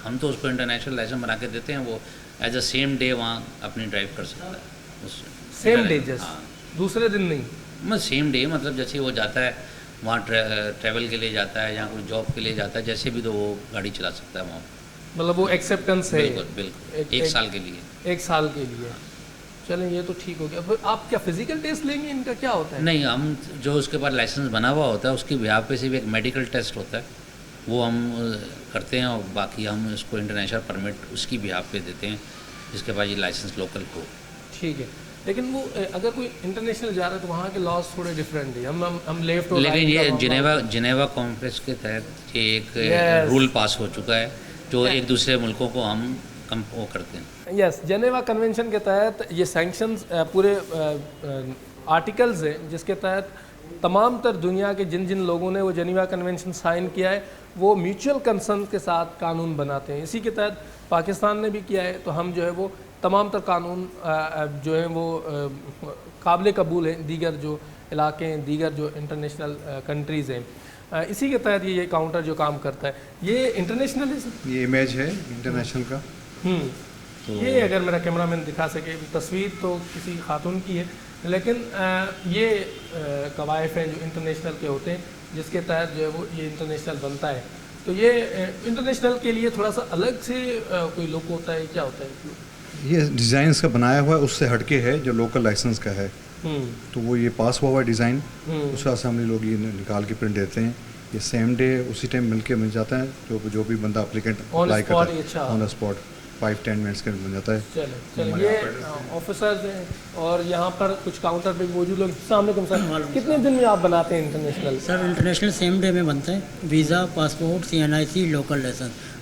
हम तो उसको इंटरनेशनल लाइसेंस बना के देते हैं, वो एज अ सेम डे वहाँ अपनी ड्राइव कर सकता है। सेम डे जस्ट दूसरे दिन नहीं? मतलब सेम डे, मतलब जैसे वो जाता है वहाँ ट्रैवल के लिए जाता है या कोई जॉब के लिए जाता है, जैसे भी तो वो गाड़ी चला सकता है वहाँ। मतलब वो एक्सेप्टेंस है? बिल्कुल बिल्कुल, एक साल के लिए। एक साल के लिए, चलें ये तो ठीक हो गया। फिर आप क्या फिजिकल टेस्ट लेंगे, इनका क्या होता है? नहीं, हम जो उसके पास लाइसेंस बना हुआ होता है उसकी बिहाफ पे सिर्फ एक मेडिकल टेस्ट होता है, वो हम करते हैं और बाकी हम इसको इंटरनेशनल परमिट उसकी बिहाफ पे देते हैं जिसके पास ये लाइसेंस लोकल हो। ठीक है, लेकिन वो अगर कोई इंटरनेशनल जा रहा है तो वहाँ के लॉज थोड़े डिफरेंट है। हम लेफ्ट, लेकिन ये जिनेवा कॉन्फ्रेंस के तहत ये एक रूल पास हो चुका है जो एक दूसरे मुल्कों को हम वो करते हैं। यस, जिनेवा कन्वेंशन के तहत ये सैंक्शंस पूरे आर्टिकल्स हैं जिसके तहत तमाम तर दुनिया के जिन जिन लोगों ने वो जिनेवा कन्वेंशन साइन किया है वो म्यूचुअल कंसर्न के साथ कानून बनाते हैं। इसी के तहत पाकिस्तान ने भी किया है, तो हम जो है वो तमाम तर कानून जो हैं वो काबिल कबूल हैं दीगर जो इलाके हैं, दीगर जो इंटरनेशनल कंट्रीज़ हैं। इसी के तहत ये काउंटर जो काम करता है, ये इंटरनेशनल है सर? ये इमेज है इंटरनेशनल का। तो ये अगर मेरा कैमरामैन दिखा सके, तस्वीर तो किसी खातून की है, लेकिन ये कवायद हैं जो इंटरनेशनल के होते हैं जिसके तहत जो है वो ये इंटरनेशनल बनता है। तो ये इंटरनेशनल के लिए थोड़ा सा अलग से कोई लुक होता है, क्या होता है? ये डिज़ाइंस का बनाया हुआ है, उससे हटके है जो लोकल लाइसेंस का है। तो वो ये पास हुआ हुआ डिज़ाइन, उसका सामने लोग ये निकाल के प्रिंट देते हैं, ये सेम डे उसी टाइम मिल जाता है। जो भी बंदा एप्लीकेंट अप्लाई करता है ऑन द स्पॉट 5-10 मिनट्स के बन जाता है। चलो ये ऑफिसर्स हैं और यहाँ पर कुछ काउंटर पे मौजूद लोग। सामने सर, कितने दिन में आप बनाते हैं international? Sir international same day में बनता है। Visa, passport, CNIC,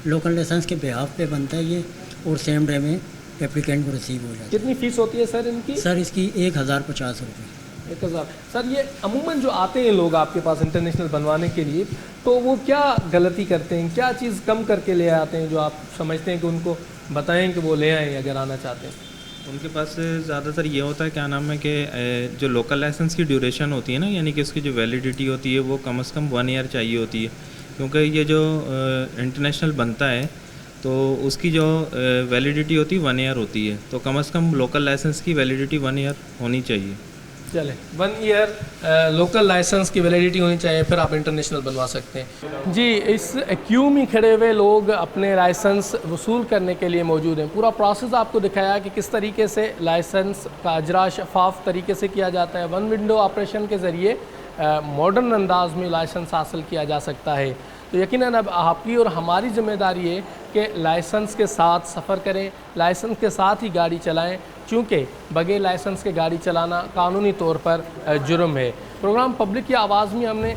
local licence के बिहाफ पे बनता है ये, और सेम डे में एप्लीकेंट को रिसीव हो जाता है। कितनी फ़ीस होती है सर इनकी? सर इसकी 1050 रुपये। 1000। सर ये अमूमन जो आते हैं लोग आपके पास इंटरनेशनल बनवाने के लिए, तो वो क्या गलती करते हैं, क्या चीज़ कम करके ले आते हैं जो आप समझते हैं कि उनको बताएं कि वो ले आएँ अगर आना चाहते हैं? उनके पास ज़्यादातर ये होता है, क्या नाम है, कि जो लोकल लाइसेंस की ड्यूरेशन होती है ना, यानी कि उसकी जो वैलिडिटी होती है वो कम से कम 1 ईयर चाहिए होती है, क्योंकि ये जो इंटरनेशनल बनता है तो उसकी जो वैलिडिटी होती है 1 ईयर होती है, तो कम से कम लोकल लाइसेंस की वैलिडिटी 1 ईयर होनी चाहिए। चले 1 ईयर लोकल लाइसेंस की वैलिडिटी होनी चाहिए, फिर आप इंटरनेशनल बनवा सकते हैं। जी, इस क्यू में खड़े हुए लोग अपने लाइसेंस वसूल करने के लिए मौजूद हैं। पूरा प्रोसेस आपको दिखाया कि किस तरीके से लाइसेंस का अजरा शफाफ तरीके से किया जाता है। 1 विंडो ऑपरेशन के ज़रिए मॉडर्न अंदाज में लाइसेंस हासिल किया जा सकता है। तो यकीनन अब आपकी और हमारी ज़िम्मेदारी है कि लाइसेंस के साथ सफ़र करें, लाइसेंस के साथ ही गाड़ी चलाएं, चूँकि बगैर लाइसेंस के गाड़ी चलाना कानूनी तौर पर जुर्म है। प्रोग्राम पब्लिक की आवाज़ में हमने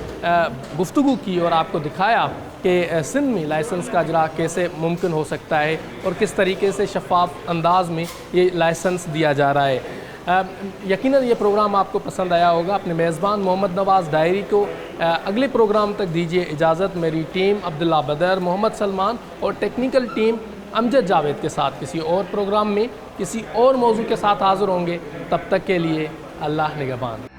गुफ्तगू की और आपको दिखाया कि सिंध में लाइसेंस का इजरा कैसे मुमकिन हो सकता है और किस तरीके से शफाफ अंदाज में ये लाइसेंस दिया जा रहा है। यकीनन ये प्रोग्राम आपको पसंद आया होगा। अपने मेज़बान मोहम्मद नवाज़ डायरी को अगले प्रोग्राम तक दीजिए इजाज़त। मेरी टीम अब्दुल्ला बदर, मोहम्मद सलमान और टेक्निकल टीम अमजद जावेद के साथ किसी और प्रोग्राम में किसी और मौजू के साथ हाज़िर होंगे। तब तक के लिए अल्लाह निगहबान।